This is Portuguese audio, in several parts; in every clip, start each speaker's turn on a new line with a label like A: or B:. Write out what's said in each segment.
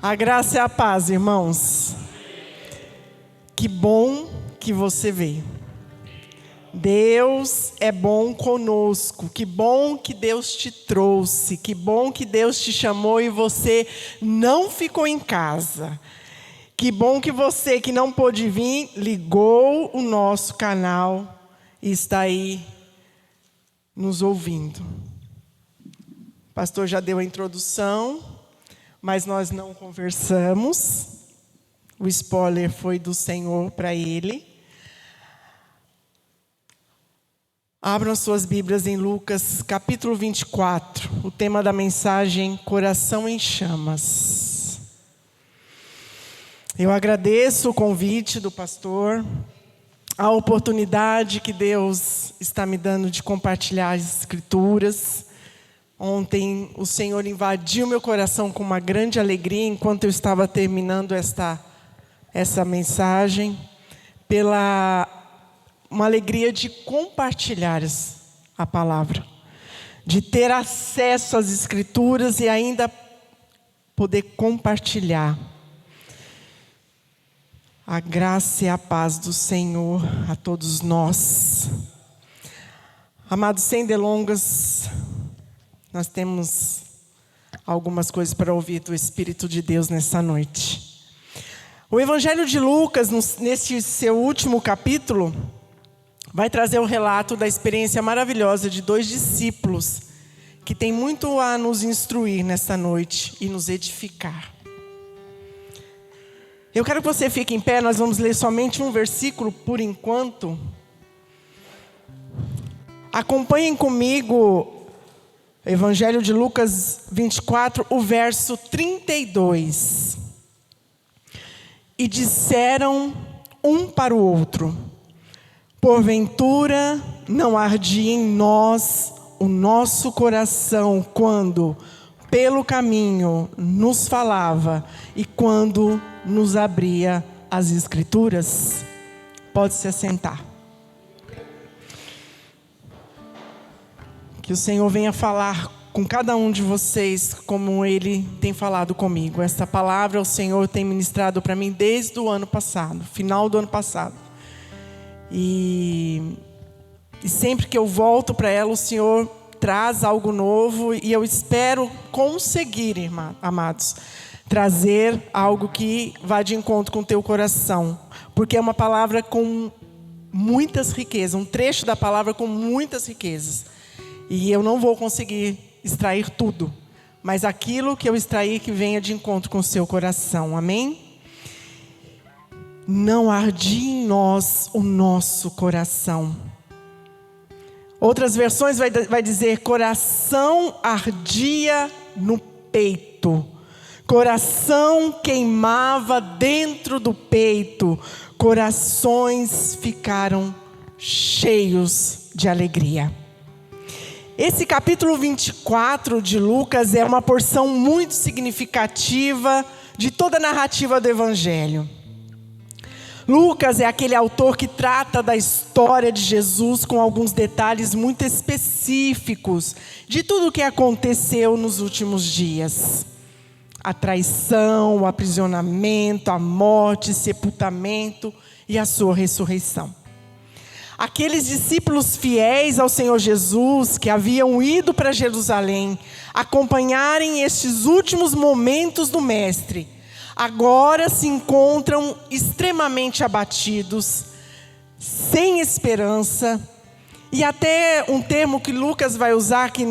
A: A graça e a paz, irmãos. Que bom que você veio. Deus é bom conosco. Que bom que Deus te trouxe. Que bom que Deus te chamou e você não ficou em casa. Que bom que você que não pôde vir, ligou o nosso canal e está aí nos ouvindo. O pastor já deu a introdução, mas nós não conversamos. O spoiler foi do Senhor para ele. Abram suas Bíblias em Lucas, capítulo 24. O tema da mensagem, Coração em Chamas. Eu agradeço o convite do pastor, a oportunidade que Deus está me dando de compartilhar as Escrituras. Ontem o Senhor invadiu meu coração com uma grande alegria enquanto eu estava terminando essa mensagem, pela uma alegria de compartilhar a palavra, de ter acesso às Escrituras e ainda poder compartilhar. A graça e a paz do Senhor a todos nós. Amados, sem delongas, nós temos algumas coisas para ouvir do Espírito de Deus nessa noite. O Evangelho de Lucas, nesse seu último capítulo, vai trazer o relato da experiência maravilhosa de 2 discípulos, que tem muito a nos instruir nessa noite e nos edificar. Eu quero que você fique em pé, nós vamos ler somente um versículo por enquanto. Acompanhem comigo Evangelho de Lucas 24, o verso 32. E disseram um para o outro: porventura não ardia em nós o nosso coração quando pelo caminho nos falava e quando nos abria as Escrituras? Pode se assentar. Que o Senhor venha falar com cada um de vocês como Ele tem falado comigo. Esta palavra o Senhor tem ministrado para mim desde o ano passado, final do ano passado. E sempre que eu volto para ela, o Senhor traz algo novo e eu espero conseguir, amados, trazer algo que vá de encontro com o teu coração. Porque é uma palavra com muitas riquezas, um trecho da palavra com muitas riquezas. E eu não vou conseguir extrair tudo, mas aquilo que eu extrair que venha de encontro com o seu coração, amém? Não ardia em nós o nosso coração. Outras versões vai dizer: coração ardia no peito. Coração queimava dentro do peito. Corações ficaram cheios de alegria. Esse capítulo 24 de Lucas é uma porção muito significativa de toda a narrativa do Evangelho. Lucas é aquele autor que trata da história de Jesus com alguns detalhes muito específicos de tudo o que aconteceu nos últimos dias. A traição, o aprisionamento, a morte, sepultamento e a sua ressurreição. Aqueles discípulos fiéis ao Senhor Jesus, que haviam ido para Jerusalém, acompanharem estes últimos momentos do Mestre, agora se encontram extremamente abatidos, sem esperança, e até um termo que Lucas vai usar, que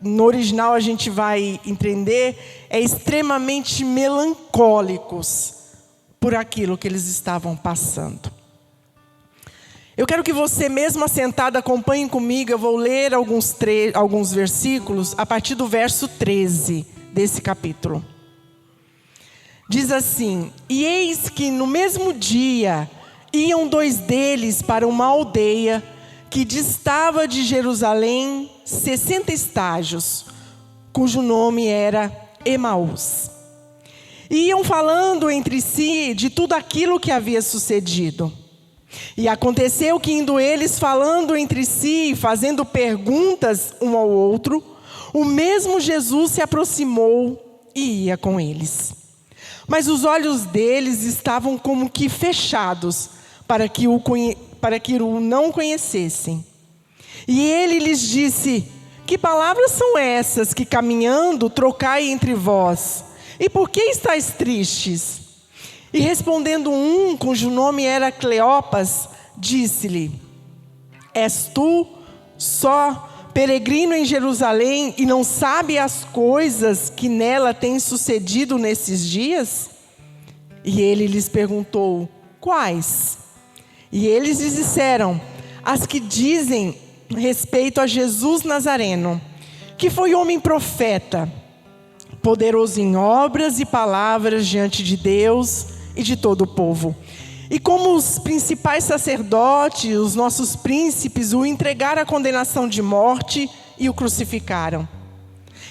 A: no original a gente vai entender, é extremamente melancólicos por aquilo que eles estavam passando. Eu quero que você, mesmo assentado, acompanhe comigo. Eu vou ler alguns versículos a partir do verso 13 desse capítulo. Diz assim: e eis que no mesmo dia iam 2 deles para uma aldeia que distava de Jerusalém 60 estágios, cujo nome era Emaús. E iam falando entre si de tudo aquilo que havia sucedido. E aconteceu que, indo eles falando entre si e fazendo perguntas um ao outro, o mesmo Jesus se aproximou e ia com eles. Mas os olhos deles estavam como que fechados, para que o não conhecessem. E ele lhes disse: que palavras são essas que caminhando trocai entre vós? E por que estáis tristes? E respondendo um, cujo nome era Cleopas, disse-lhe: és tu só peregrino em Jerusalém e não sabe as coisas que nela têm sucedido nesses dias? E ele lhes perguntou: quais? E eles lhes disseram: as que dizem respeito a Jesus Nazareno, que foi homem profeta, poderoso em obras e palavras diante de Deus e de todo o povo. E como os principais sacerdotes, os nossos príncipes, o entregaram à condenação de morte e o crucificaram.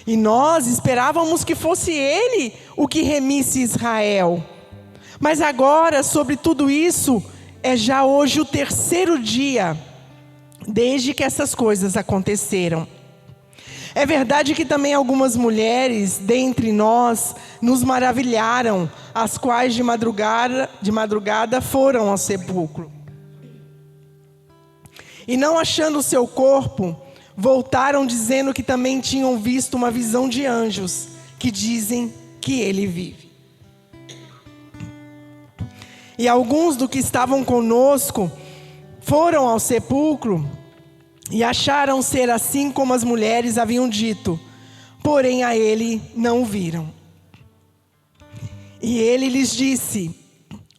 A: E nós esperávamos que fosse ele o que remisse Israel. Mas agora, sobre tudo isso, é já hoje o terceiro dia desde que essas coisas aconteceram. É verdade que também algumas mulheres dentre nós nos maravilharam, as quais de madrugada foram ao sepulcro. E não achando o seu corpo, voltaram dizendo que também tinham visto uma visão de anjos, que dizem que ele vive. E alguns do que estavam conosco foram ao sepulcro e acharam ser assim como as mulheres haviam dito, porém a ele não o viram. E ele lhes disse: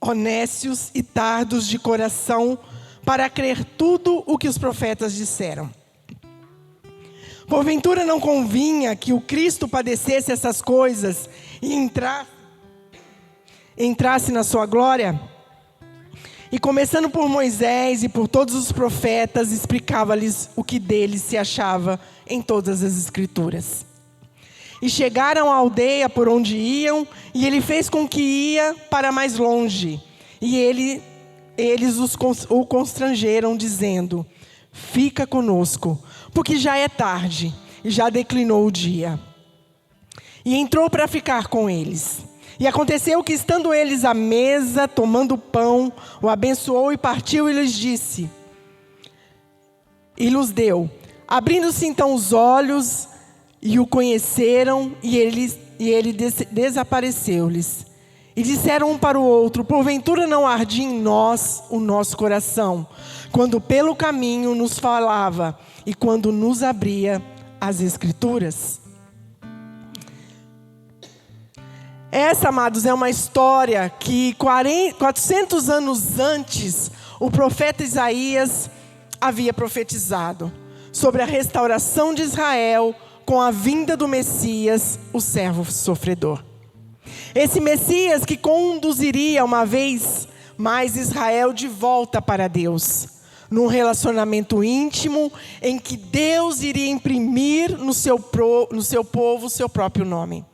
A: honestos e tardos de coração, para crer tudo o que os profetas disseram. Porventura não convinha que o Cristo padecesse essas coisas e entrasse na sua glória? E começando por Moisés e por todos os profetas, explicava-lhes o que deles se achava em todas as Escrituras. E chegaram à aldeia por onde iam, e ele fez com que ia para mais longe. E eles o constrangeram, dizendo: fica conosco, porque já é tarde, e já declinou o dia. E entrou para ficar com eles. E aconteceu que, estando eles à mesa, tomando pão, o abençoou e partiu e lhes disse, e lhes deu. Abrindo-se então os olhos, e o conheceram, e ele desapareceu-lhes. E disseram um para o outro: porventura não ardia em nós o nosso coração, quando pelo caminho nos falava, e quando nos abria as Escrituras? Essa, amados, é uma história que 400 anos antes, o profeta Isaías havia profetizado sobre a restauração de Israel com a vinda do Messias, o servo sofredor. Esse Messias que conduziria uma vez mais Israel de volta para Deus, num relacionamento íntimo em que Deus iria imprimir no seu povo o seu próprio nome.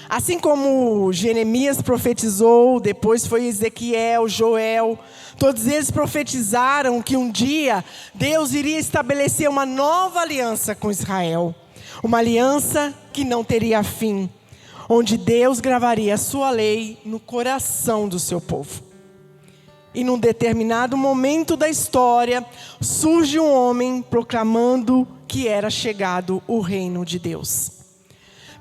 A: Assim como Jeremias profetizou, depois foi Ezequiel, Joel, todos eles profetizaram que um dia Deus iria estabelecer uma nova aliança com Israel. Uma aliança que não teria fim, onde Deus gravaria a sua lei no coração do seu povo. E num determinado momento da história, surge um homem proclamando que era chegado o reino de Deus.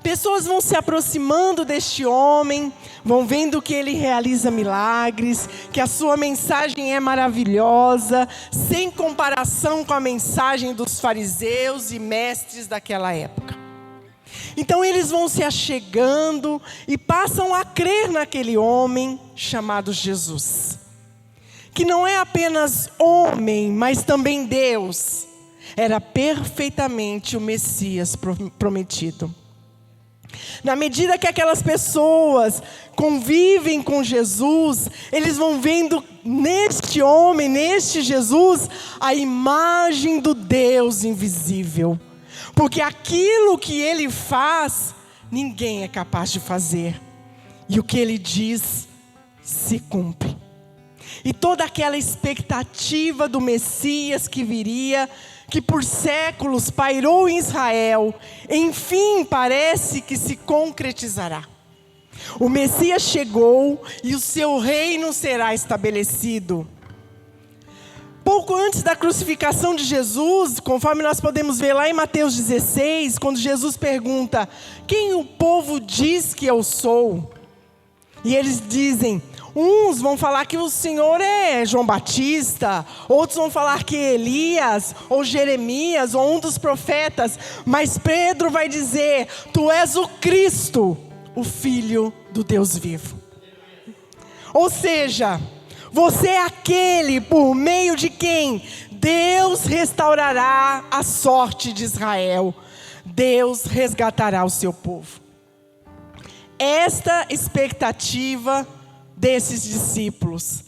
A: Pessoas vão se aproximando deste homem, vão vendo que ele realiza milagres, que a sua mensagem é maravilhosa, sem comparação com a mensagem dos fariseus e mestres daquela época. Então eles vão se achegando e passam a crer naquele homem chamado Jesus, que não é apenas homem, mas também Deus. Era perfeitamente o Messias prometido. Na medida que aquelas pessoas convivem com Jesus, eles vão vendo neste homem, neste Jesus, a imagem do Deus invisível. Porque aquilo que ele faz, ninguém é capaz de fazer. E o que ele diz, se cumpre. E toda aquela expectativa do Messias que viria, que por séculos pairou em Israel, enfim parece que se concretizará. O Messias chegou e o seu reino será estabelecido. Pouco antes da crucificação de Jesus, conforme nós podemos ver lá em Mateus 16, quando Jesus pergunta: quem o povo diz que eu sou? E eles dizem, uns vão falar que o Senhor é João Batista, outros vão falar que é Elias, ou Jeremias, ou um dos profetas. Mas Pedro vai dizer: tu és o Cristo, o Filho do Deus vivo. Ou seja, você é aquele por meio de quem Deus restaurará a sorte de Israel. Deus resgatará o seu povo. Esta expectativa desses discípulos.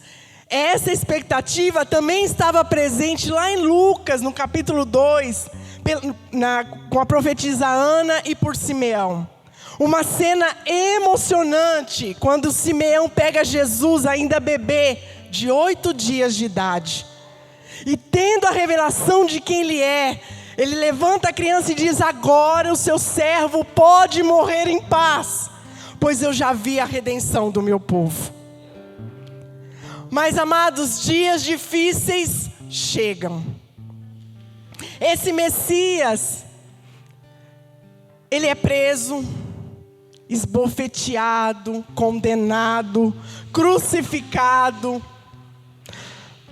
A: Essa expectativa também estava presente lá em Lucas, no capítulo 2, com a profetisa Ana e por Simeão. Uma cena emocionante, quando Simeão pega Jesus, ainda bebê, de 8 dias de idade. E tendo a revelação de quem ele é, ele levanta a criança e diz: agora o seu servo pode morrer em paz, pois eu já vi a redenção do meu povo. Mas, amados, dias difíceis chegam. Esse Messias, ele é preso, esbofeteado, condenado, crucificado.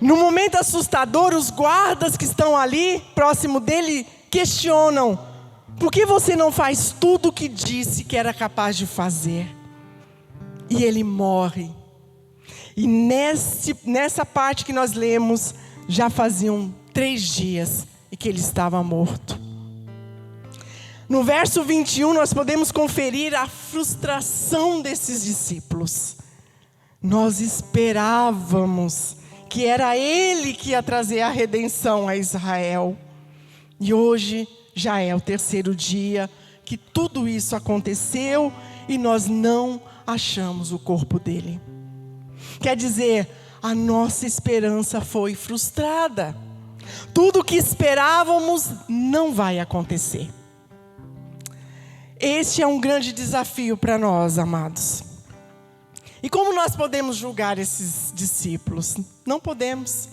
A: No momento assustador, os guardas que estão ali, próximo dele, questionam: por que você não faz tudo o que disse que era capaz de fazer? E ele morre. E nessa parte que nós lemos, já faziam 3 dias e que ele estava morto. No verso 21, nós podemos conferir a frustração desses discípulos. Nós esperávamos que era ele que ia trazer a redenção a Israel. E hoje já é o 3º dia que tudo isso aconteceu e nós não achamos o corpo dele. Quer dizer, a nossa esperança foi frustrada. Tudo o que esperávamos não vai acontecer. Este é um grande desafio para nós, amados. E como nós podemos julgar esses discípulos? Não podemos.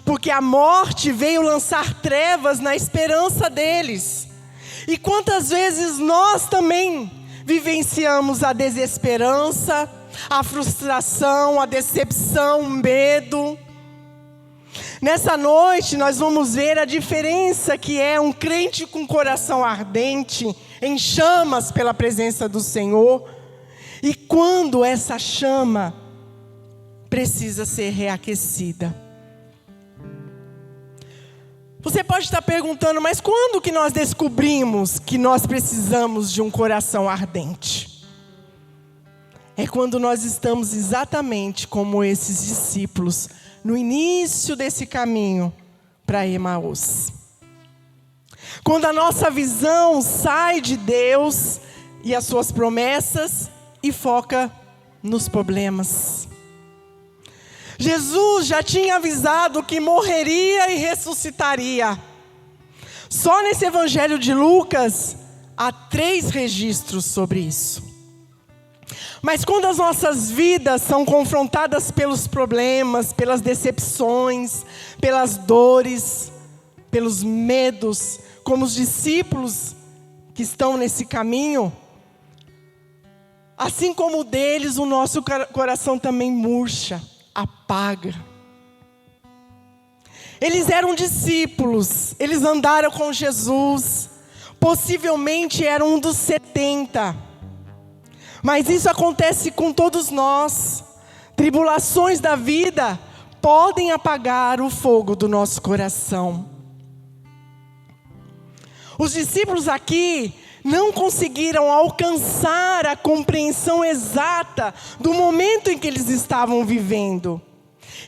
A: Porque a morte veio lançar trevas na esperança deles. E quantas vezes nós também vivenciamos a desesperança, a frustração, a decepção, o medo. Nessa noite nós vamos ver a diferença que é um crente com coração ardente, em chamas pela presença do Senhor, e quando essa chama precisa ser reaquecida. Você pode estar perguntando, mas quando que nós descobrimos que nós precisamos de um coração ardente? É quando nós estamos exatamente como esses discípulos, no início desse caminho para Emaús. Quando a nossa visão sai de Deus e as suas promessas e foca nos problemas. Jesus já tinha avisado que morreria e ressuscitaria. Só nesse Evangelho de Lucas há 3 registros sobre isso. Mas quando as nossas vidas são confrontadas pelos problemas, pelas decepções, pelas dores, pelos medos, como os discípulos que estão nesse caminho, assim como o deles, o nosso coração também murcha, apaga. Eles eram discípulos, eles andaram com Jesus, possivelmente eram um dos 70. Mas isso acontece com todos nós. Tribulações da vida podem apagar o fogo do nosso coração. Os discípulos aqui não conseguiram alcançar a compreensão exata do momento em que eles estavam vivendo.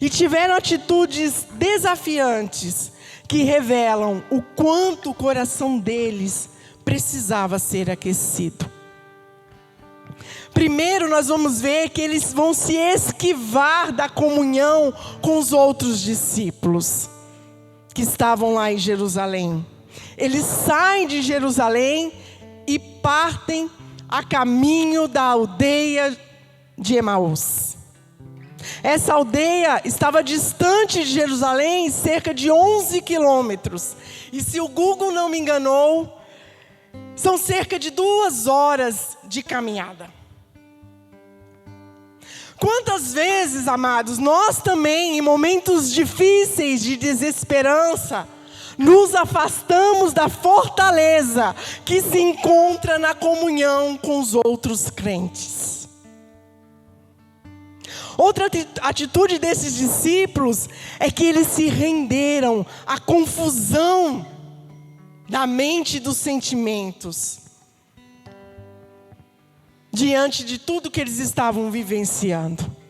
A: E tiveram atitudes desafiantes que revelam o quanto o coração deles precisava ser aquecido. Primeiro nós vamos ver que eles vão se esquivar da comunhão com os outros discípulos. que estavam lá em Jerusalém. Eles saem de Jerusalém e partem a caminho da aldeia de Emaús. Essa aldeia estava distante de Jerusalém cerca de 11 quilômetros. E se o Google não me enganou, são cerca de 2 horas de caminhada. Quantas vezes, amados, nós também, em momentos difíceis de desesperança, nos afastamos da fortaleza que se encontra na comunhão com os outros crentes. Outra atitude desses discípulos é que eles se renderam à confusão da mente e dos sentimentos, diante de tudo que eles estavam vivenciando.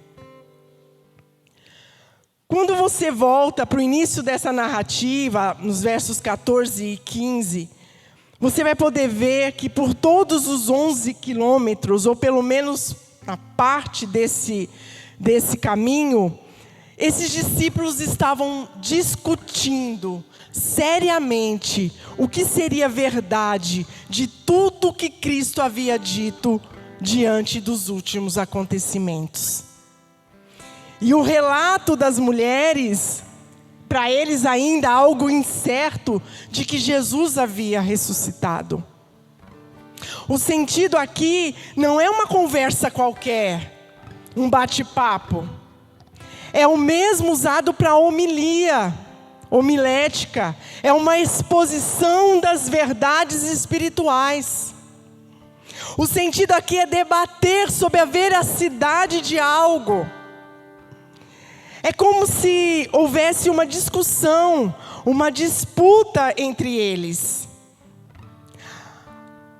A: Quando você volta para o início dessa narrativa, nos versos 14 e 15, você vai poder ver que por todos os 11 quilômetros, ou pelo menos a parte desse caminho, esses discípulos estavam discutindo seriamente o que seria verdade de tudo que Cristo havia dito diante dos últimos acontecimentos. E o relato das mulheres, para eles ainda algo incerto, de que Jesus havia ressuscitado. O sentido aqui não é uma conversa qualquer, um bate-papo. É o mesmo usado para homilética. É uma exposição das verdades espirituais. O sentido aqui é debater sobre a veracidade de algo. É como se houvesse uma discussão, uma disputa entre eles,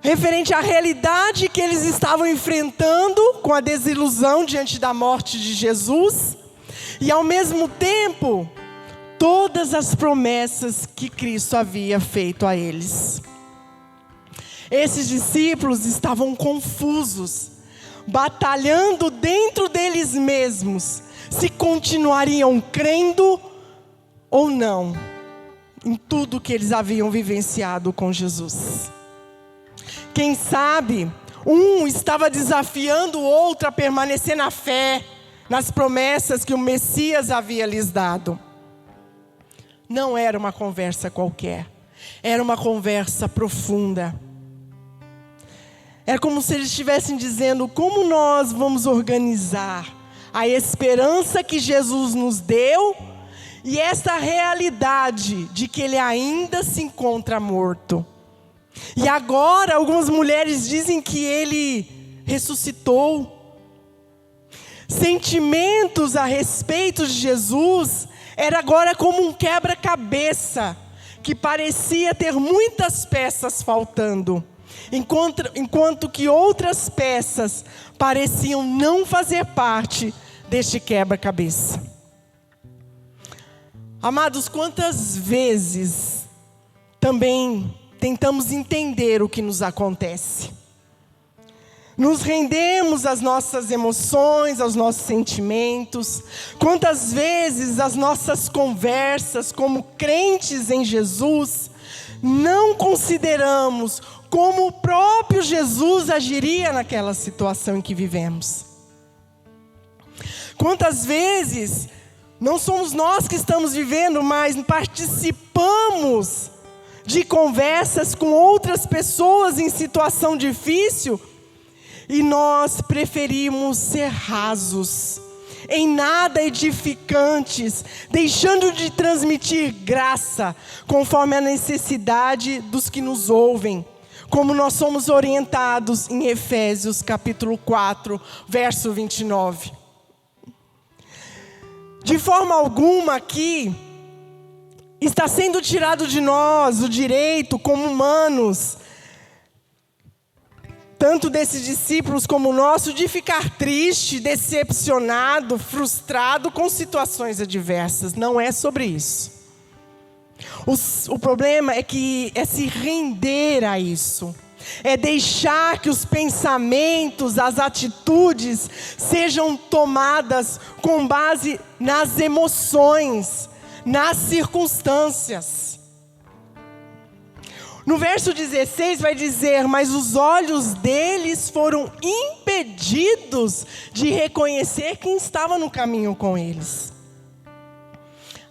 A: referente à realidade que eles estavam enfrentando com a desilusão diante da morte de Jesus, e ao mesmo tempo, todas as promessas que Cristo havia feito a eles. Esses discípulos estavam confusos, batalhando dentro deles mesmos, se continuariam crendo ou não em tudo que eles haviam vivenciado com Jesus. Quem sabe, um estava desafiando o outro a permanecer na fé, nas promessas que o Messias havia lhes dado. Não era uma conversa qualquer, era uma conversa profunda. Era como se eles estivessem dizendo: como nós vamos organizar a esperança que Jesus nos deu e essa realidade de que Ele ainda se encontra morto. E agora algumas mulheres dizem que Ele ressuscitou. Sentimentos a respeito de Jesus era agora como um quebra-cabeça que parecia ter muitas peças faltando, enquanto que outras peças pareciam não fazer parte deste quebra-cabeça. Amados, quantas vezes também tentamos entender o que nos acontece? Nos rendemos às nossas emoções, aos nossos sentimentos. Quantas vezes as nossas conversas como crentes em Jesus não consideramos como o próprio Jesus agiria naquela situação em que vivemos? Quantas vezes não somos nós que estamos vivendo, mas participamos de conversas com outras pessoas em situação difícil e nós preferimos ser rasos, em nada edificantes, deixando de transmitir graça conforme a necessidade dos que nos ouvem, como nós somos orientados em Efésios capítulo 4, verso 29. De forma alguma aqui está sendo tirado de nós o direito como humanos, tanto desses discípulos como o nosso, de ficar triste, decepcionado, frustrado com situações adversas. Não é sobre isso. O problema é se render a isso. É deixar que os pensamentos, as atitudes sejam tomadas com base nas emoções, nas circunstâncias. No verso 16 vai dizer: mas os olhos deles foram impedidos de reconhecer quem estava no caminho com eles.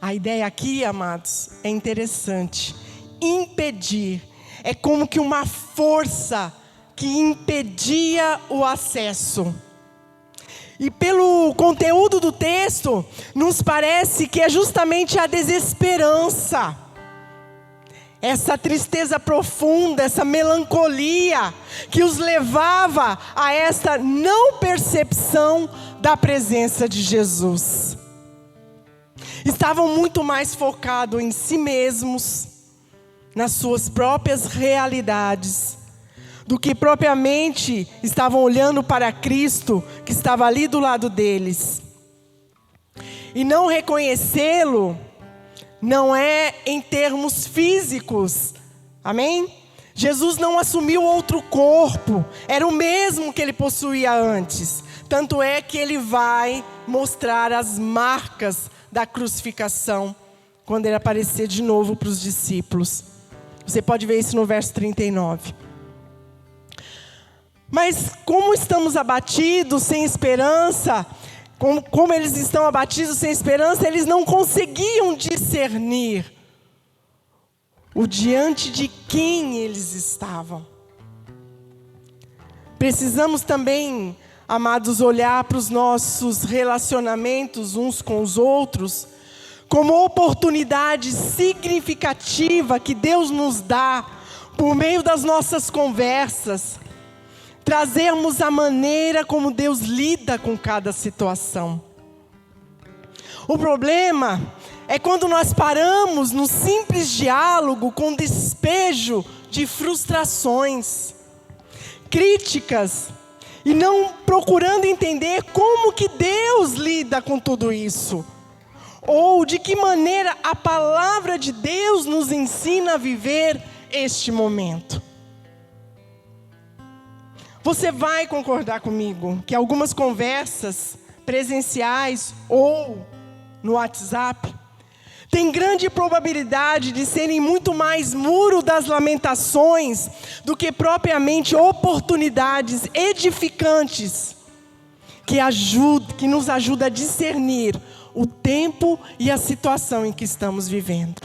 A: A ideia aqui, amados, é interessante. Impedir é como que uma força que impedia o acesso. E pelo conteúdo do texto, nos parece que é justamente a desesperança, essa tristeza profunda, essa melancolia, que os levava a esta não percepção da presença de Jesus. Estavam muito mais focados em si mesmos, nas suas próprias realidades, do que propriamente estavam olhando para Cristo, que estava ali do lado deles. E não reconhecê-lo não é em termos físicos, amém? Jesus não assumiu outro corpo, era o mesmo que ele possuía antes. Tanto é que ele vai mostrar as marcas da crucificação, quando ele aparecer de novo para os discípulos. Você pode ver isso no verso 39. Mas como estamos abatidos, sem esperança, como eles estão abatidos sem esperança, eles não conseguiam discernir o diante de quem eles estavam. Precisamos também, amados, olhar para os nossos relacionamentos uns com os outros como oportunidade significativa que Deus nos dá por meio das nossas conversas, trazermos a maneira como Deus lida com cada situação. O problema é quando nós paramos no simples diálogo com despejo de frustrações, críticas, e não procurando entender como que Deus lida com tudo isso, ou de que maneira a palavra de Deus nos ensina a viver este momento. Você vai concordar comigo que algumas conversas presenciais ou no WhatsApp têm grande probabilidade de serem muito mais muro das lamentações do que propriamente oportunidades edificantes que nos ajudam a discernir o tempo e a situação em que estamos vivendo.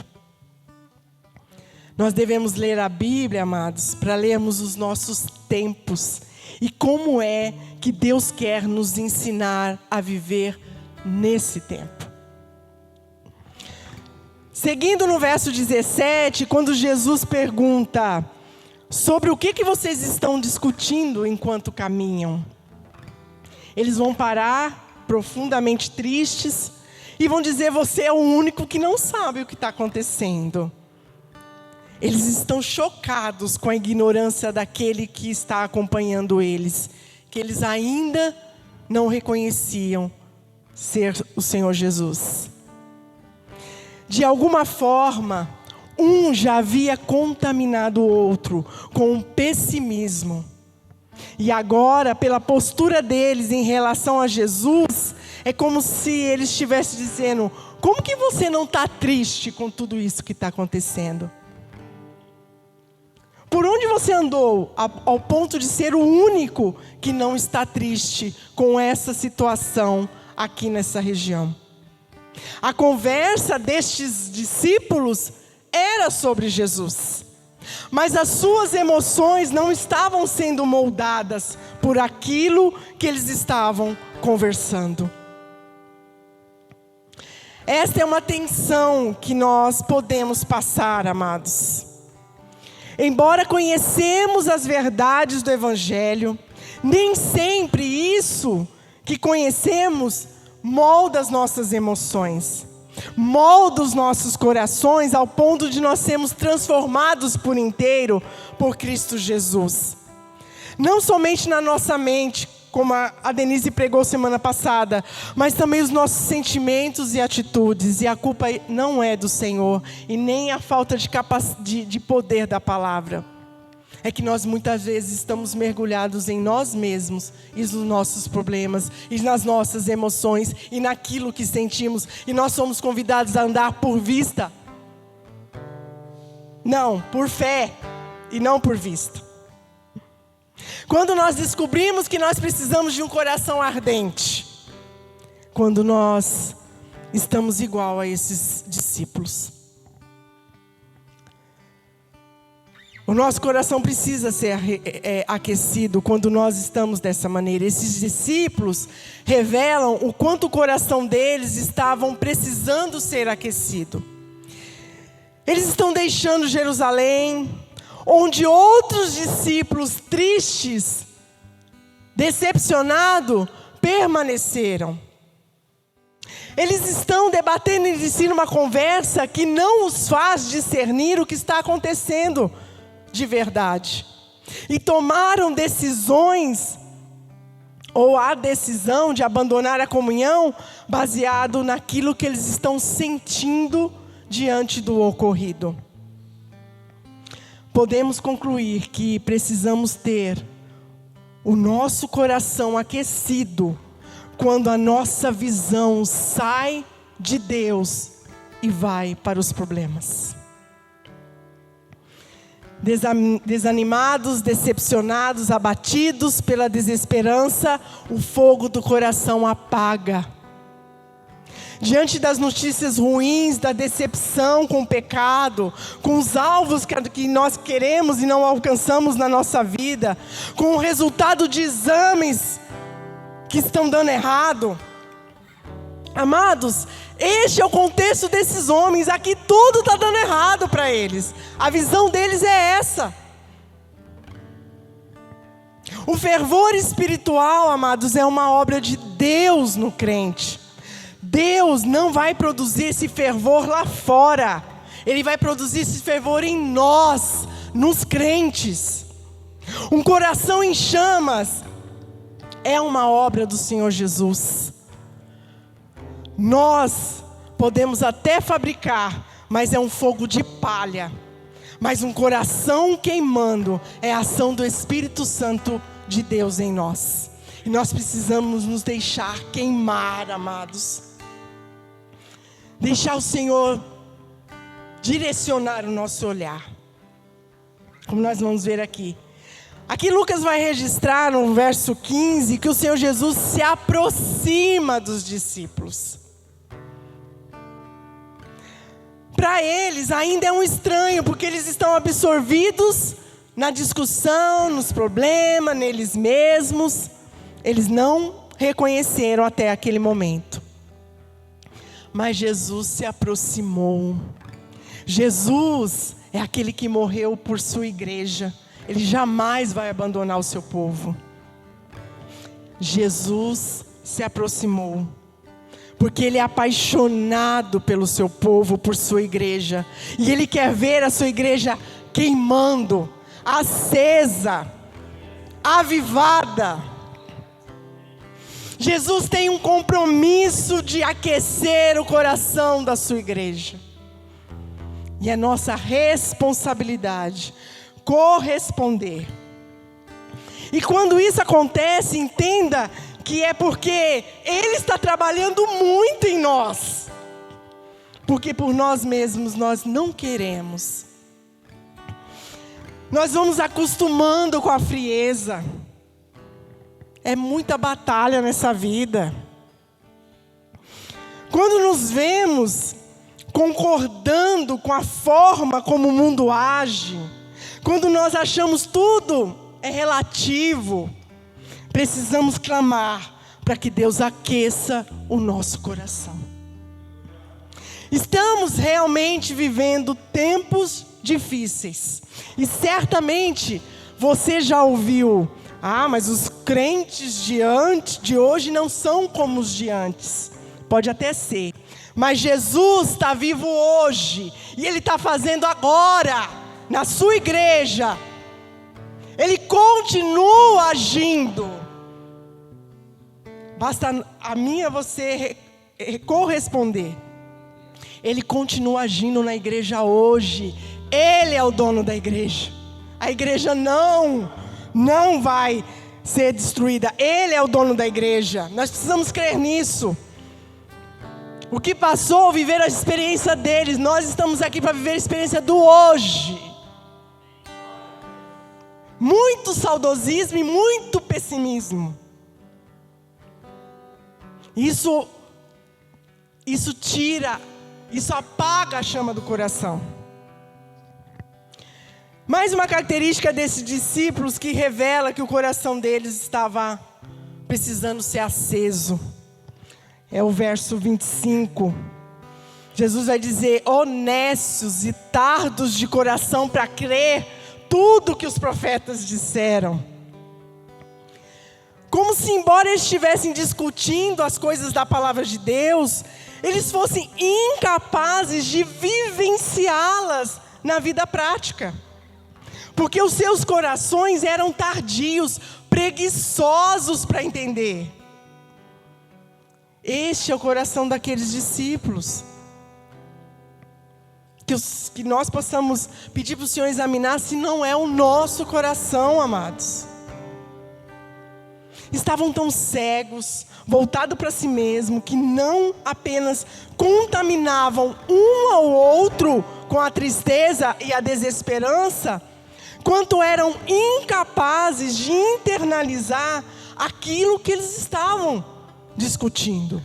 A: Nós devemos ler a Bíblia, amados, para lermos os nossos tempos e como é que Deus quer nos ensinar a viver nesse tempo. Seguindo no verso 17, quando Jesus pergunta sobre o que vocês estão discutindo enquanto caminham, eles vão parar profundamente tristes e vão dizer: você é o único que não sabe o que está acontecendo. Eles estão chocados com a ignorância daquele que está acompanhando eles, que eles ainda não reconheciam ser o Senhor Jesus. De alguma forma, um já havia contaminado o outro com um pessimismo. E agora, pela postura deles em relação a Jesus, é como se eles estivessem dizendo: como que você não está triste com tudo isso que está acontecendo? Por onde você andou ao ponto de ser o único que não está triste com essa situação aqui nessa região? A conversa destes discípulos era sobre Jesus, mas as suas emoções não estavam sendo moldadas por aquilo que eles estavam conversando. Esta é uma tensão que nós podemos passar, amados. Embora conhecemos as verdades do Evangelho, nem sempre isso que conhecemos molda as nossas emoções, molda os nossos corações ao ponto de nós sermos transformados por inteiro por Cristo Jesus. Não somente na nossa mente, como a Denise pregou semana passada, mas também os nossos sentimentos e atitudes. E a culpa não é do Senhor, e nem a falta de poder da palavra. é que nós muitas vezes estamos mergulhados em nós mesmos e nos nossos problemas, e nas nossas emoções, e naquilo que sentimos, e nós somos convidados a andar por vista. Não, por fé, e não por vista. Quando nós descobrimos que nós precisamos de um coração ardente, quando nós estamos igual a esses discípulos. O nosso coração precisa ser aquecido quando nós estamos dessa maneira. Esses discípulos revelam o quanto o coração deles estavam precisando ser aquecido. Eles estão deixando Jerusalém, onde outros discípulos tristes, decepcionados, permaneceram. Eles estão debatendo entre si numa conversa que não os faz discernir o que está acontecendo de verdade. E tomaram decisões, ou a decisão de abandonar a comunhão, baseado naquilo que eles estão sentindo diante do ocorrido. Podemos concluir que precisamos ter o nosso coração aquecido quando a nossa visão sai de Deus e vai para os problemas. Desanimados, decepcionados, abatidos pela desesperança, o fogo do coração apaga. Diante das notícias ruins, da decepção com o pecado, com os alvos que nós queremos e não alcançamos na nossa vida, com o resultado de exames que estão dando errado. Amados, este é o contexto desses homens. Aqui tudo está dando errado para eles. A visão deles é essa. O fervor espiritual, amados, é uma obra de Deus no crente. Deus não vai produzir esse fervor lá fora. Ele vai produzir esse fervor em nós, nos crentes. Um coração em chamas é uma obra do Senhor Jesus. Nós podemos até fabricar, mas é um fogo de palha. Mas um coração queimando é a ação do Espírito Santo de Deus em nós. E nós precisamos nos deixar queimar, amados. Deixar o Senhor direcionar o nosso olhar. Como nós vamos ver aqui. Aqui Lucas vai registrar no verso 15 que o Senhor Jesus se aproxima dos discípulos. Para eles ainda é um estranho, porque eles estão absorvidos na discussão, nos problemas, neles mesmos. Eles não reconheceram até aquele momento. Mas Jesus se aproximou. Jesus é aquele que morreu por sua igreja. Ele jamais vai abandonar o seu povo. Jesus se aproximou. Porque Ele é apaixonado pelo seu povo, por sua igreja. E Ele quer ver a sua igreja queimando, acesa, avivada. Jesus tem um compromisso de aquecer o coração da sua igreja. E é nossa responsabilidade corresponder. E quando isso acontece, entenda que é porque Ele está trabalhando muito em nós. Porque por nós mesmos nós não queremos. Nós vamos acostumando com a frieza. É muita batalha nessa vida. Quando nos vemos concordando com a forma como o mundo age, quando nós achamos tudo é relativo, precisamos clamar para que Deus aqueça o nosso coração. Estamos realmente vivendo tempos difíceis. E certamente você já ouviu: mas os crentes de hoje não são como os de antes. Pode até ser. Mas Jesus está vivo hoje. E Ele está fazendo agora, na sua igreja. Ele continua agindo. Basta a mim e você corresponder. Ele continua agindo na igreja hoje. Ele é o dono da igreja. A igreja não vai ser destruída. Ele é o dono da igreja. Nós precisamos crer nisso. O que passou, viver a experiência deles. Nós estamos aqui para viver a experiência do hoje. Muito saudosismo e muito pessimismo. Isso apaga a chama do coração. Mais uma característica desses discípulos que revela que o coração deles estava precisando ser aceso. É o verso 25. Jesus vai dizer: honestos e tardos de coração para crer tudo que os profetas disseram. Como se, embora eles estivessem discutindo as coisas da palavra de Deus, eles fossem incapazes de vivenciá-las na vida prática. Porque os seus corações eram tardios, preguiçosos para entender. Este é o coração daqueles discípulos. Que nós possamos pedir para o Senhor examinar se não é o nosso coração, amados. Estavam tão cegos, voltados para si mesmo, que não apenas contaminavam um ao outro com a tristeza e a desesperança, quanto eram incapazes de internalizar aquilo que eles estavam discutindo,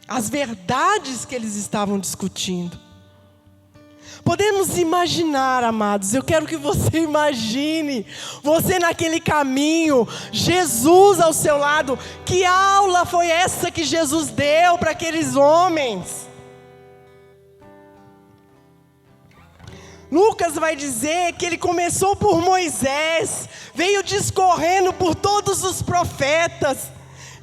A: as verdades que eles estavam discutindo. Podemos imaginar, amados, eu quero que você imagine, você naquele caminho, Jesus ao seu lado. Que aula foi essa que Jesus deu para aqueles homens? Lucas vai dizer que ele começou por Moisés, veio discorrendo por todos os profetas,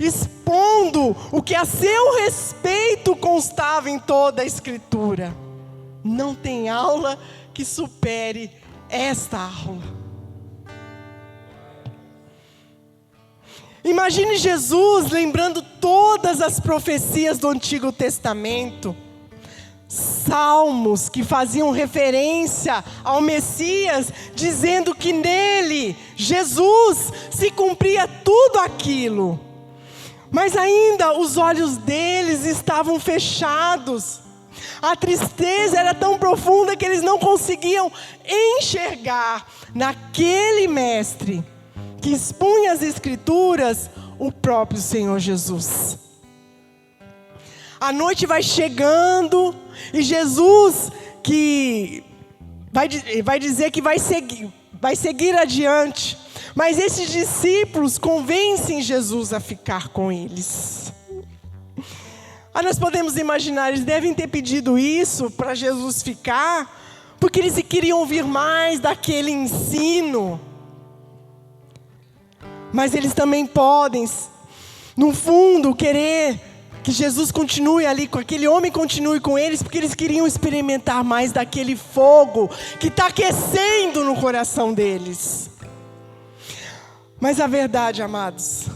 A: expondo o que a seu respeito constava em toda a Escritura. Não tem aula que supere esta aula. Imagine Jesus lembrando todas as profecias do Antigo Testamento, salmos que faziam referência ao Messias, dizendo que nele, Jesus, se cumpria tudo aquilo. Mas ainda os olhos deles estavam fechados. A tristeza era tão profunda que eles não conseguiam enxergar naquele mestre que expunha as Escrituras o próprio Senhor Jesus. A noite vai chegando e Jesus que vai dizer que vai seguir adiante. Mas esses discípulos convencem Jesus a ficar com eles. Nós podemos imaginar, eles devem ter pedido isso para Jesus ficar, porque eles queriam ouvir mais daquele ensino. Mas eles também podem, no fundo, querer que Jesus continue ali, com aquele homem continue com eles, porque eles queriam experimentar mais daquele fogo que está aquecendo no coração deles. Mas a verdade, amados,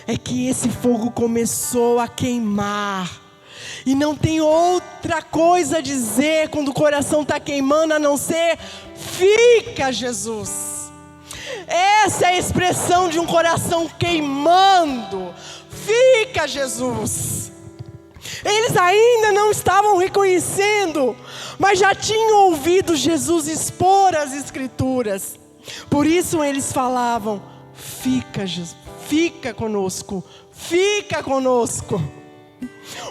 A: é que esse fogo começou a queimar. E não tem outra coisa a dizer quando o coração está queimando, a não ser: fica, Jesus. Essa é a expressão de um coração queimando. Fica, Jesus. Eles ainda não estavam reconhecendo, mas já tinham ouvido Jesus expor as Escrituras. Por isso eles falavam: fica, Jesus, fica conosco, fica conosco.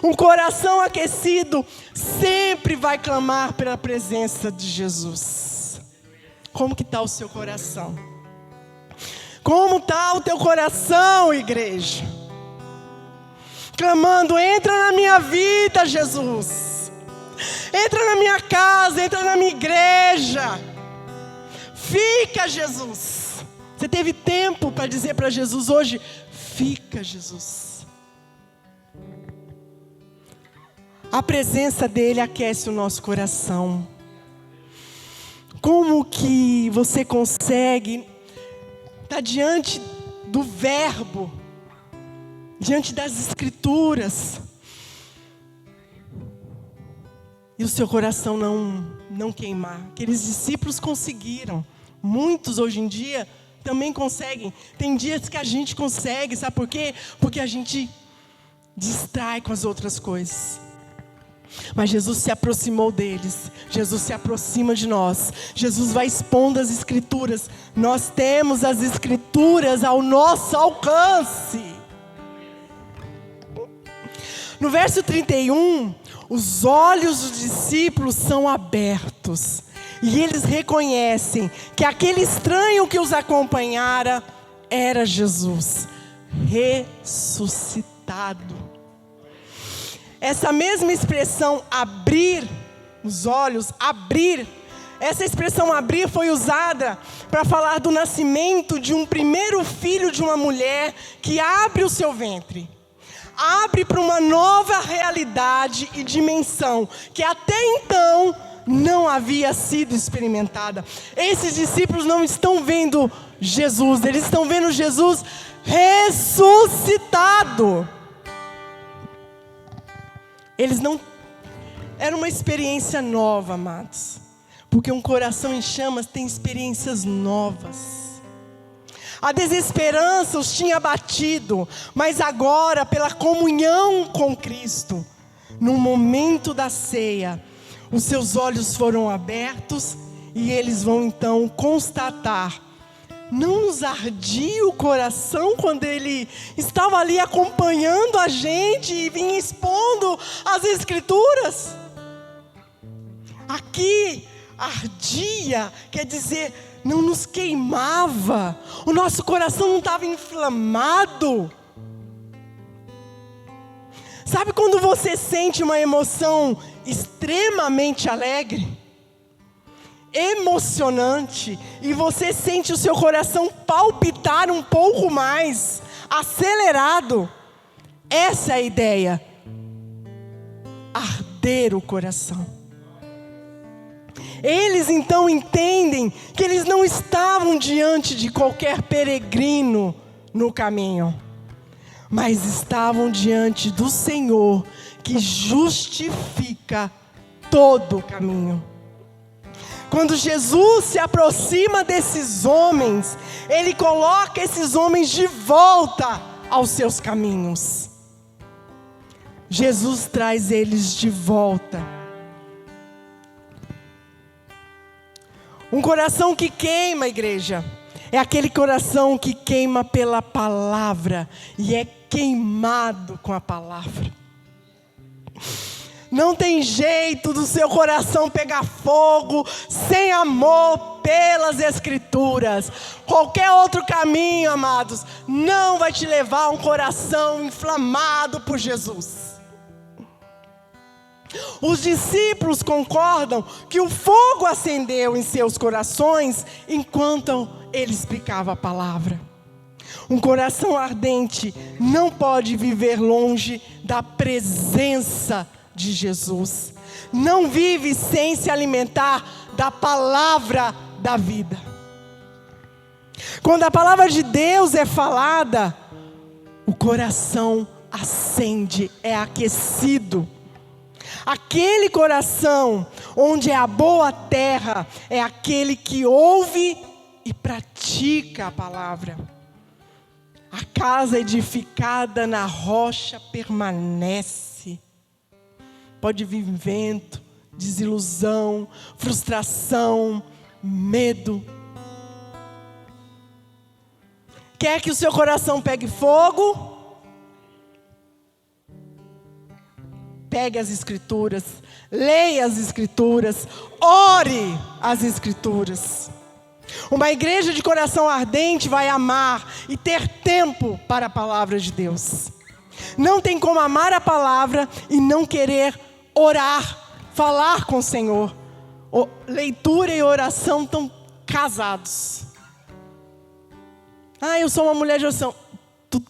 A: Um coração aquecido sempre vai clamar pela presença de Jesus. Como que está o seu coração? Como está o teu coração, igreja? Clamando: entra na minha vida, Jesus. Entra na minha casa, entra na minha igreja. Fica, Jesus. Você teve tempo para dizer para Jesus hoje: fica, Jesus. A presença dele aquece o nosso coração. Como que você consegue estar diante do verbo, diante das Escrituras, e o seu coração não queimar? Aqueles discípulos conseguiram, Muitos hoje em dia também conseguem. Tem dias que a gente consegue, sabe por quê? Porque a gente distrai com as outras coisas. Mas Jesus se aproximou deles. Jesus se aproxima de nós. Jesus vai expondo as Escrituras. Nós temos as Escrituras ao nosso alcance. No verso 31, os olhos dos discípulos são abertos. E eles reconhecem que aquele estranho que os acompanhara era Jesus, ressuscitado. Essa mesma expressão, abrir os olhos, abrir, essa expressão abrir foi usada para falar do nascimento de um primeiro filho de uma mulher que abre o seu ventre. Abre para uma nova realidade e dimensão que até então não havia sido experimentada. Esses discípulos não estão vendo Jesus, eles estão vendo Jesus ressuscitado. Eles não... Era uma experiência nova, amados. Porque um coração em chamas tem experiências novas. A desesperança os tinha batido, mas agora, pela comunhão com Cristo, no momento da ceia, os seus olhos foram abertos e eles vão então constatar. Não nos ardia o coração quando ele estava ali acompanhando a gente e vinha expondo as Escrituras? Aqui, ardia, quer dizer, não nos queimava, o nosso coração não estava inflamado. Sabe quando você sente uma emoção extremamente alegre, emocionante, e você sente o seu coração palpitar um pouco mais, acelerado? Essa é a ideia, arder o coração. Eles então entendem que eles não estavam diante de qualquer peregrino no caminho, mas estavam diante do Senhor que justifica todo o caminho. Quando Jesus se aproxima desses homens, Ele coloca esses homens de volta aos seus caminhos. Jesus traz eles de volta. Um coração que queima, igreja, é aquele coração que queima pela palavra e é queimado com a palavra. Não tem jeito do seu coração pegar fogo sem amor pelas Escrituras. Qualquer outro caminho, amados, não vai te levar a um coração inflamado por Jesus. Os discípulos concordam que o fogo acendeu em seus corações enquanto ele explicava a palavra. Um coração ardente não pode viver longe da presença de Jesus. Não vive sem se alimentar da palavra da vida. Quando a palavra de Deus é falada, o coração acende, é aquecido. Aquele coração onde é a boa terra é aquele que ouve e pratica a palavra. A casa edificada na rocha permanece. Pode vir vento, desilusão, frustração, medo. Quer que o seu coração pegue fogo? Pegue as Escrituras, leia as Escrituras, ore as Escrituras. Uma igreja de coração ardente vai amar e ter tempo para a palavra de Deus. Não tem como amar a palavra e não querer orar, falar com o Senhor. Leitura e oração estão casados. Eu sou uma mulher de oração. Tu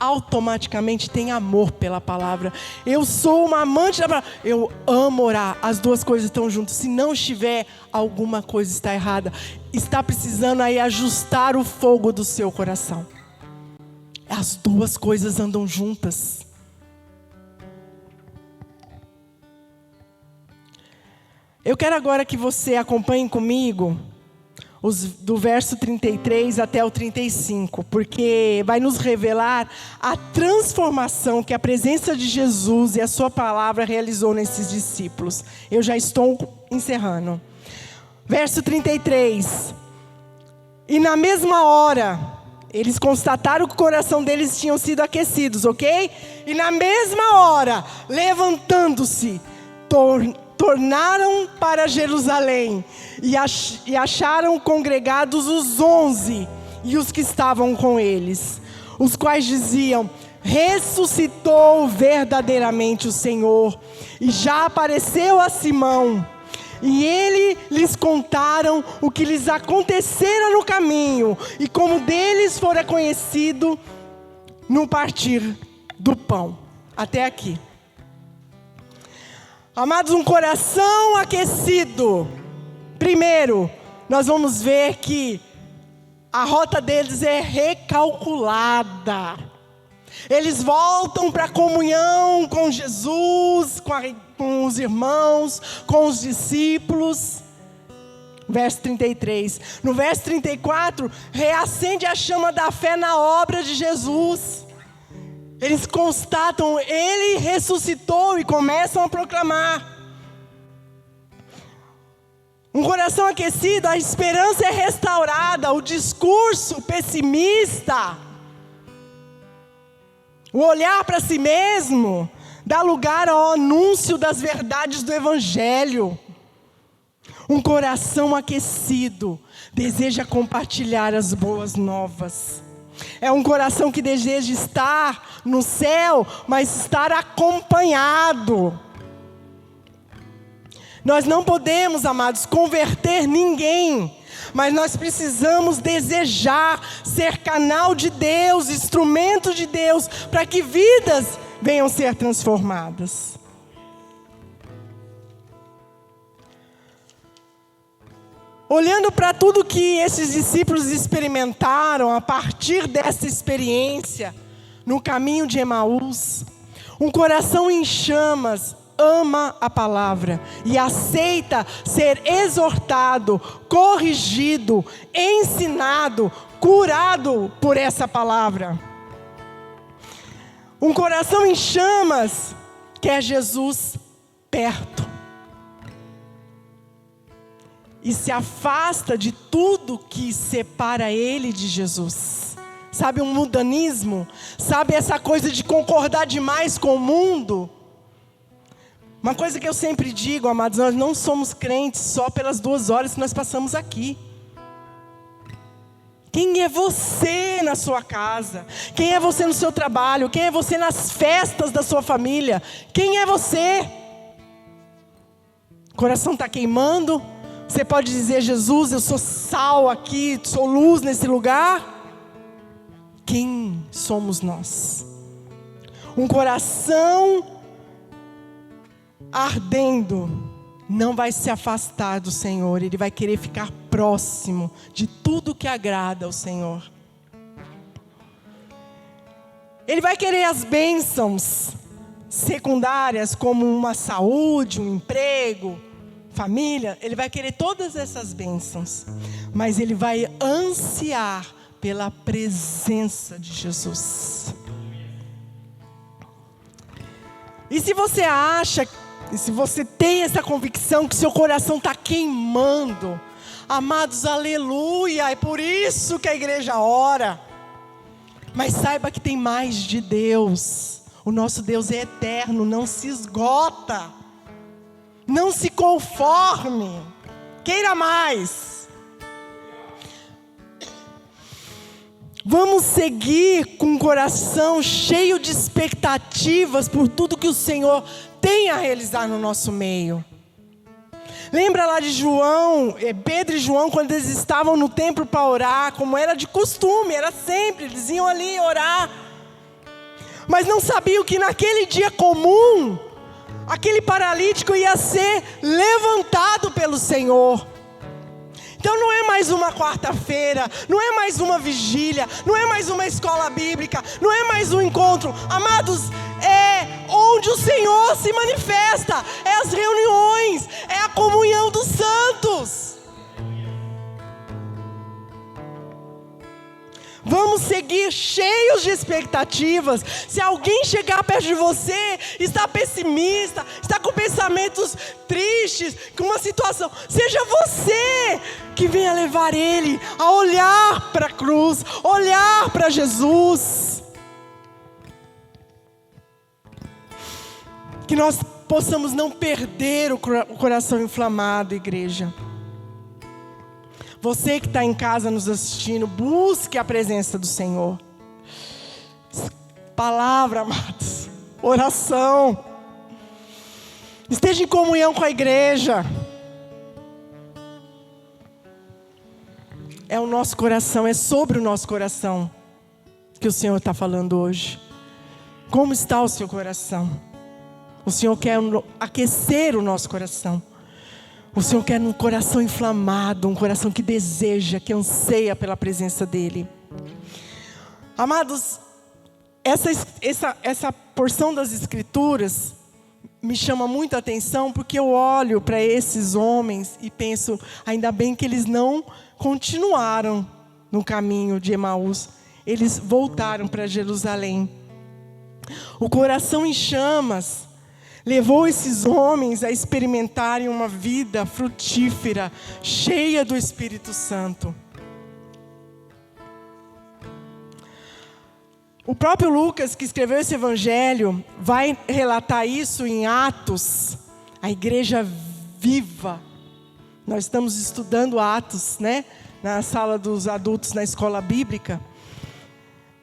A: automaticamente tem amor pela palavra. Eu sou uma amante da palavra. Eu amo orar. As duas coisas estão juntas. Se não estiver, alguma coisa está errada. Está precisando aí ajustar o fogo do seu coração. As duas coisas andam juntas. Eu quero agora que você acompanhe comigo do verso 33 até o 35, porque vai nos revelar a transformação que a presença de Jesus e a sua palavra realizou nesses discípulos. Eu já estou encerrando. Verso 33. E na mesma hora, eles constataram que o coração deles tinha sido aquecidos, ok? E na mesma hora, levantando-se, tornaram para Jerusalém e acharam congregados os 11 e os que estavam com eles, os quais diziam: ressuscitou verdadeiramente o Senhor e já apareceu a Simão. E ele lhes contaram o que lhes acontecera no caminho e como deles fora conhecido no partir do pão. Até aqui. Amados, um coração aquecido. Primeiro, nós vamos ver que a rota deles é recalculada. Eles voltam para a comunhão com Jesus, com os irmãos, com os discípulos. Verso 33. No verso 34, reacende a chama da fé na obra de Jesus. Eles constatam, ele ressuscitou e começam a proclamar. Um coração aquecido, a esperança é restaurada, o discurso pessimista, o olhar para si mesmo, dá lugar ao anúncio das verdades do Evangelho. Um coração aquecido deseja compartilhar as boas novas. É um coração que deseja estar no céu, mas estar acompanhado. Nós não podemos, amados, converter ninguém, mas nós precisamos desejar ser canal de Deus, instrumento de Deus, para que vidas venham ser transformadas. Olhando para tudo que esses discípulos experimentaram a partir dessa experiência no caminho de Emaús, um coração em chamas ama a palavra e aceita ser exortado, corrigido, ensinado, curado por essa palavra. Um coração em chamas quer Jesus perto e se afasta de tudo que separa ele de Jesus. Sabe, um mundanismo? Sabe essa coisa de concordar demais com o mundo? Uma coisa que eu sempre digo, amados, nós não somos crentes só pelas 2 horas que nós passamos aqui. Quem é você na sua casa? Quem é você no seu trabalho? Quem é você nas festas da sua família? Quem é você? O coração está queimando? Você pode dizer: Jesus, eu sou sal aqui, sou luz nesse lugar. Quem somos nós? Um coração ardendo não vai se afastar do Senhor. Ele vai querer ficar próximo de tudo que agrada ao Senhor. Ele vai querer as bênçãos secundárias, como uma saúde, um emprego, família. Ele vai querer todas essas bênçãos, mas ele vai ansiar pela presença de Jesus. E se você acha, se você tem essa convicção que seu coração está queimando, amados, aleluia, é por isso que a igreja ora. Mas saiba que tem mais de Deus. O nosso Deus é eterno, não se esgota. Não se conforme, queira mais. Vamos seguir com o coração cheio de expectativas por tudo que o Senhor tem a realizar no nosso meio. Lembra lá de João, Pedro e João, quando eles estavam no templo para orar, como era de costume, era sempre, eles iam ali orar. Mas não sabiam que naquele dia comum, aquele paralítico ia ser levantado pelo Senhor. Então não é mais uma quarta-feira, não é mais uma vigília, não é mais uma escola bíblica, não é mais um encontro. Amados, é onde o Senhor se manifesta, é as reuniões, é a comunhão dos santos. Vamos seguir cheios de expectativas. Se alguém chegar perto de você, está pessimista, está com pensamentos tristes, com uma situação, seja você que venha levar ele a olhar para a cruz, olhar para Jesus. Que nós possamos não perder o coração inflamado, igreja. Você que está em casa nos assistindo, busque a presença do Senhor. Palavra, amados. Oração. Esteja em comunhão com a igreja. É o nosso coração, é sobre o nosso coração que o Senhor está falando hoje. Como está o seu coração? O Senhor quer aquecer o nosso coração. O Senhor quer um coração inflamado, um coração que deseja, que anseia pela presença dEle. Amados, essa porção das Escrituras me chama muita atenção, porque eu olho para esses homens e penso, ainda bem que eles não continuaram no caminho de Emaús. Eles voltaram para Jerusalém. O coração em chamas levou esses homens a experimentarem uma vida frutífera, cheia do Espírito Santo. O próprio Lucas, que escreveu esse evangelho, vai relatar isso em Atos, a igreja viva. Nós estamos estudando Atos, né? Na sala dos adultos, na escola bíblica.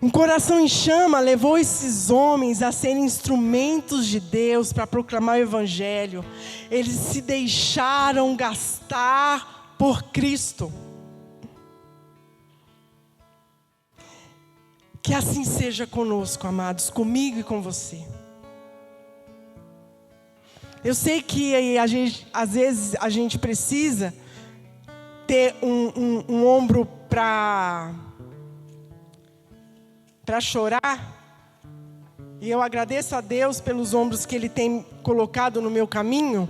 A: Um coração em chama levou esses homens a serem instrumentos de Deus para proclamar o evangelho. Eles se deixaram gastar por Cristo. Que assim seja conosco, amados, comigo e com você. Eu sei que às vezes a gente precisa ter um ombro para chorar. E eu agradeço a Deus pelos ombros que Ele tem colocado no meu caminho.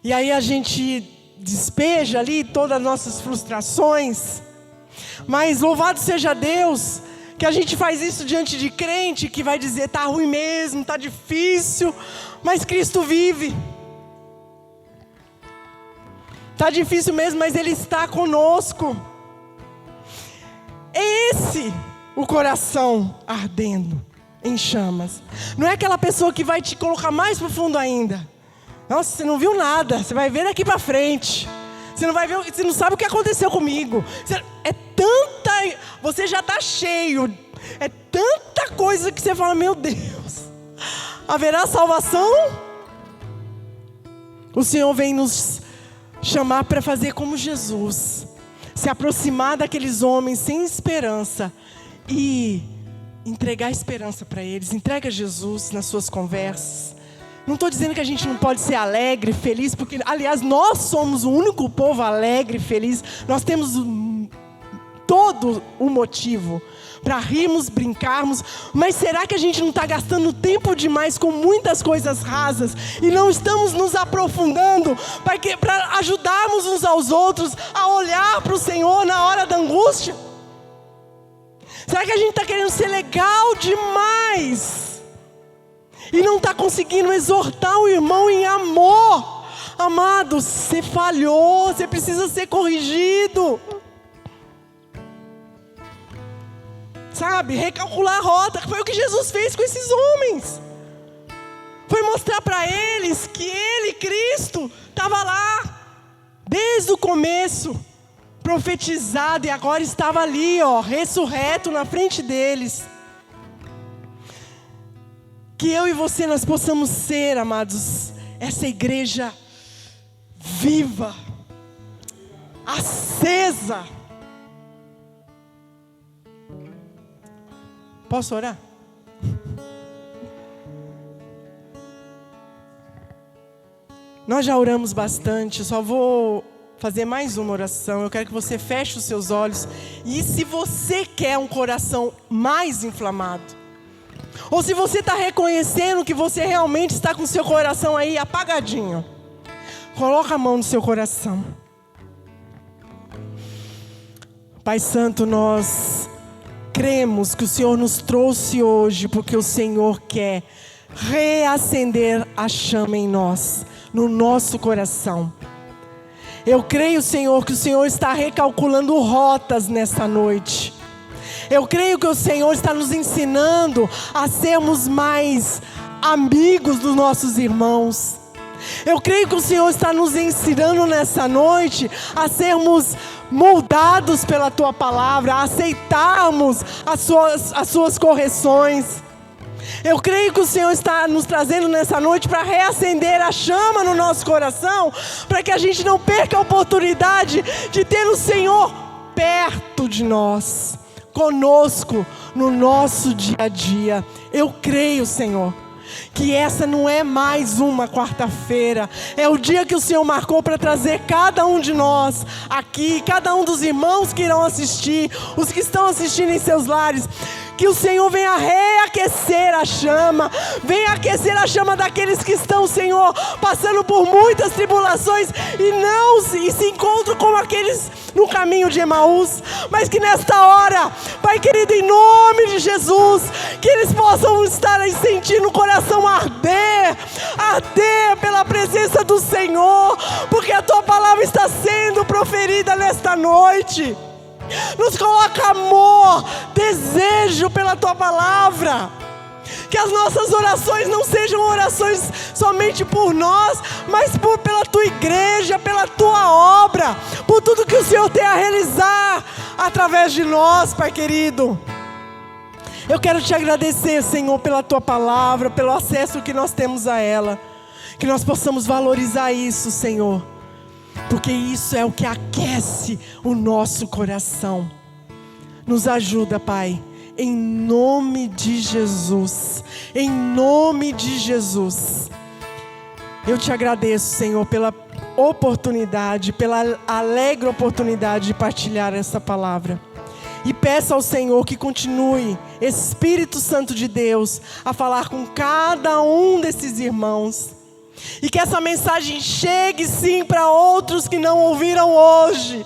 A: E aí a gente despeja ali todas as nossas frustrações. Mas louvado seja Deus, que a gente faz isso diante de crente que vai dizer, tá ruim mesmo, tá difícil, mas Cristo vive. Tá difícil mesmo, mas Ele está conosco. É esse o coração ardendo em chamas. Não é aquela pessoa que vai te colocar mais profundo ainda. Nossa, você não viu nada, você vai ver daqui para frente. Você não vai ver, você não sabe o que aconteceu comigo. Você já está cheio. É tanta coisa que você fala, meu Deus, haverá salvação? O Senhor vem nos chamar para fazer como Jesus. Se aproximar daqueles homens sem esperança e entregar esperança para eles. Entrega Jesus nas suas conversas. Não estou dizendo que a gente não pode ser alegre, feliz, porque, aliás, nós somos o único povo alegre, feliz. Nós temos todo o motivo para rirmos, brincarmos. Mas será que a gente não está gastando tempo demais com muitas coisas rasas e não estamos nos aprofundando para ajudarmos uns aos outros a olhar para o Senhor na hora da angústia? Será que a gente está querendo ser legal demais e não está conseguindo exortar o irmão em amor? Amado, você falhou, você precisa ser corrigido. Sabe, recalcular a rota, que foi o que Jesus fez com esses homens. Foi mostrar para eles que Ele, Cristo, estava lá, desde o começo, profetizado, e agora estava ali, ressurreto na frente deles. Que eu e você, nós possamos ser, amados, essa igreja viva, acesa. Posso orar? Nós já oramos bastante, só vou fazer mais uma oração. Eu quero que você feche os seus olhos. E se você quer um coração mais inflamado, ou se você está reconhecendo que você realmente está com o seu coração aí apagadinho, coloca a mão no seu coração. Pai Santo, nós cremos que o Senhor nos trouxe hoje porque o Senhor quer reacender a chama em nós, no nosso coração. Eu creio, Senhor, que o Senhor está recalculando rotas nesta noite. Eu creio que o Senhor está nos ensinando a sermos mais amigos dos nossos irmãos. Eu creio que o Senhor está nos ensinando nessa noite a sermos moldados pela Tua palavra, a aceitarmos as suas correções. Eu creio que o Senhor está nos trazendo nessa noite para reacender a chama no nosso coração, para que a gente não perca a oportunidade de ter o Senhor perto de nós, conosco, no nosso dia a dia. Eu creio, Senhor, que essa não é mais uma quarta-feira, é o dia que o Senhor marcou para trazer cada um de nós aqui, cada um dos irmãos que irão assistir, os que estão assistindo em seus lares. Que o Senhor venha reaquecer a chama, venha aquecer a chama daqueles que estão, Senhor, passando por muitas tribulações e se encontram com aqueles no caminho de Emaús, mas que nesta hora, Pai querido, em nome de Jesus, que eles possam estar aí sentindo o coração arder pela presença do Senhor, porque a Tua palavra está sendo proferida nesta noite. Nos coloca amor, desejo pela Tua palavra. Que as nossas orações não sejam orações somente por nós, mas pela Tua igreja, pela Tua obra, por tudo que o Senhor tem a realizar através de nós, Pai querido. Eu quero Te agradecer, Senhor, pela Tua palavra, pelo acesso que nós temos a ela. Que nós possamos valorizar isso, Senhor, porque isso é o que aquece o nosso coração. Nos ajuda, Pai, em nome de Jesus. Em nome de Jesus. Eu Te agradeço, Senhor, pela oportunidade, pela alegre oportunidade de partilhar essa palavra. E peço ao Senhor que continue, Espírito Santo de Deus, a falar com cada um desses irmãos. E que essa mensagem chegue sim para outros que não ouviram hoje,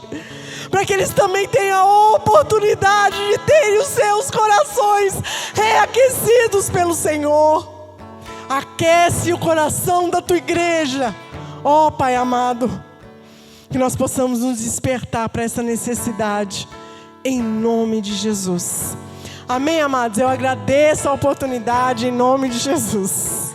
A: para que eles também tenham a oportunidade de terem os seus corações reaquecidos pelo Senhor. Aquece o coração da Tua igreja, ó Pai amado, que nós possamos nos despertar para essa necessidade, em nome de Jesus. Amém, amados? Eu agradeço a oportunidade em nome de Jesus.